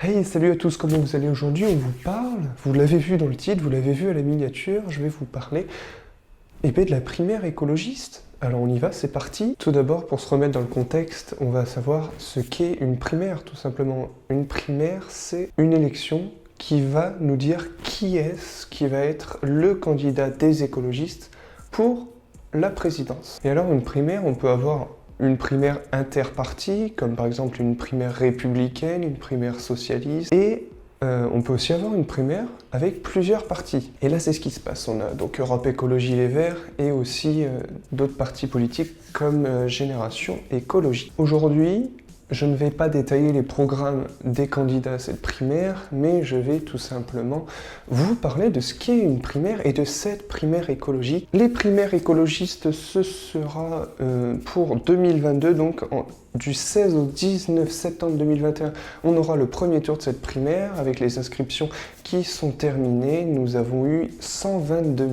Hey, salut à tous, comment vous allez aujourd'hui? On vous parle, vous l'avez vu dans le titre, vous l'avez vu à la miniature, je vais vous parler de la primaire écologiste. Alors on y va, c'est parti. Tout d'abord, pour se remettre dans le contexte, on va savoir ce qu'est une primaire, tout simplement. Une primaire, c'est une élection qui va nous dire qui est-ce qui va être le candidat des écologistes pour la présidence. Et alors, une primaire, on peut avoir une primaire interparti, comme par exemple une primaire républicaine, une primaire socialiste, et on peut aussi avoir une primaire avec plusieurs partis. Et là, c'est ce qui se passe. On a donc Europe Écologie Les Verts et aussi d'autres partis politiques comme Génération Écologie. Aujourd'hui, je ne vais pas détailler les programmes des candidats à cette primaire, mais je vais tout simplement vous parler de ce qu'est une primaire et de cette primaire écologique. Les primaires écologistes, ce sera pour 2022, donc du 16 au 19 septembre 2021, on aura le premier tour de cette primaire avec les inscriptions qui sont terminées. Nous avons eu 122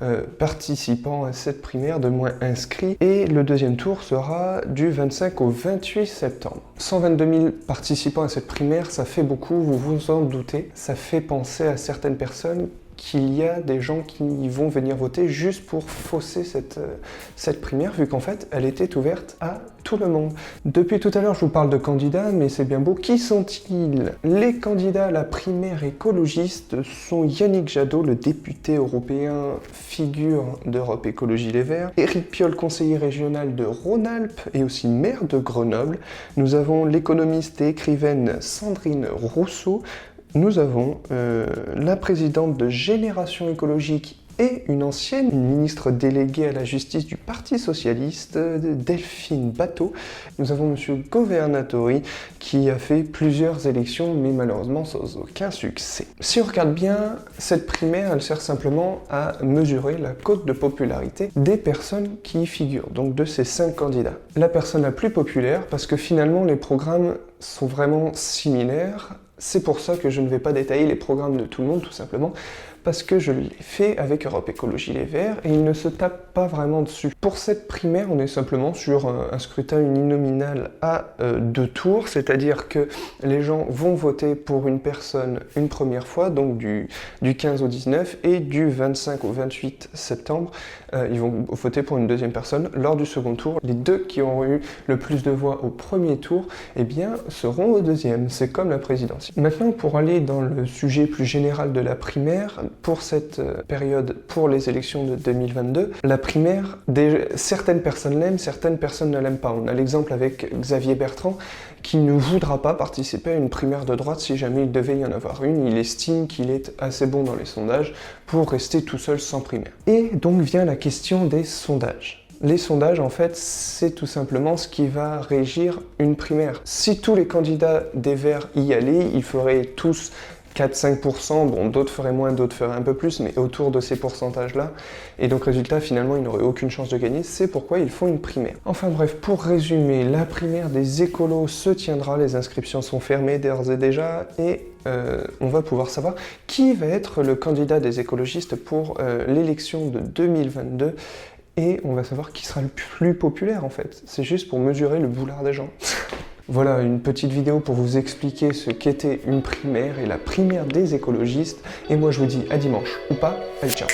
000 participants à cette primaire, de moins inscrits. Et le deuxième tour sera du 25 au 28 septembre. 122 000 participants à cette primaire, ça fait beaucoup, vous vous en doutez. Ça fait penser à certaines personnes qu'il y a des gens qui vont venir voter juste pour fausser cette primaire, vu qu'en fait, elle était ouverte à tout le monde. Depuis tout à l'heure, je vous parle de candidats, mais c'est bien beau. Qui sont-ils? Les candidats à la primaire écologiste sont Yannick Jadot, le député européen, figure d'Europe Écologie Les Verts, Éric Piolle, conseiller régional de Rhône-Alpes et aussi maire de Grenoble. Nous avons l'économiste et écrivaine Sandrine Rousseau. Nous avons la présidente de Génération Écologique et une ancienne ministre déléguée à la justice du Parti Socialiste, Delphine Batho. Nous avons M. Governatori qui a fait plusieurs élections, mais malheureusement sans aucun succès. Si on regarde bien, cette primaire, elle sert simplement à mesurer la cote de popularité des personnes qui y figurent, donc de ces 5 candidats. La personne la plus populaire, parce que finalement les programmes sont vraiment similaires. C'est pour ça que je ne vais pas détailler les programmes de tout le monde, tout simplement, parce que je l'ai fait avec Europe Écologie Les Verts et ils ne se tapent pas vraiment dessus. Pour cette primaire, on est simplement sur un scrutin uninominal à 2 tours, c'est-à-dire que les gens vont voter pour une personne une première fois, donc du 15 au 19, et du 25 au 28 septembre, ils vont voter pour une deuxième personne lors du second tour. Les 2 qui auront eu le plus de voix au premier tour, eh bien, seront au deuxième. C'est comme la présidentielle. Maintenant, pour aller dans le sujet plus général de la primaire, pour cette période, pour les élections de 2022, la primaire, certaines personnes l'aiment, certaines personnes ne l'aiment pas. On a l'exemple avec Xavier Bertrand, qui ne voudra pas participer à une primaire de droite si jamais il devait y en avoir une. Il estime qu'il est assez bon dans les sondages pour rester tout seul sans primaire. Et donc vient la question des sondages. Les sondages, en fait, c'est tout simplement ce qui va régir une primaire. Si tous les candidats des Verts y allaient, ils feraient tous 4-5%, bon, d'autres feraient moins, d'autres feraient un peu plus, mais autour de ces pourcentages-là. Et donc, résultat, finalement, ils n'auraient aucune chance de gagner. C'est pourquoi ils font une primaire. Enfin bref, pour résumer, la primaire des écolos se tiendra. Les inscriptions sont fermées d'ores et déjà. Et on va pouvoir savoir qui va être le candidat des écologistes pour l'élection de 2022. Et on va savoir qui sera le plus populaire, en fait. C'est juste pour mesurer le boulard des gens. Voilà une petite vidéo pour vous expliquer ce qu'était une primaire et la primaire des écologistes. Et moi je vous dis à dimanche ou pas. Allez, ciao!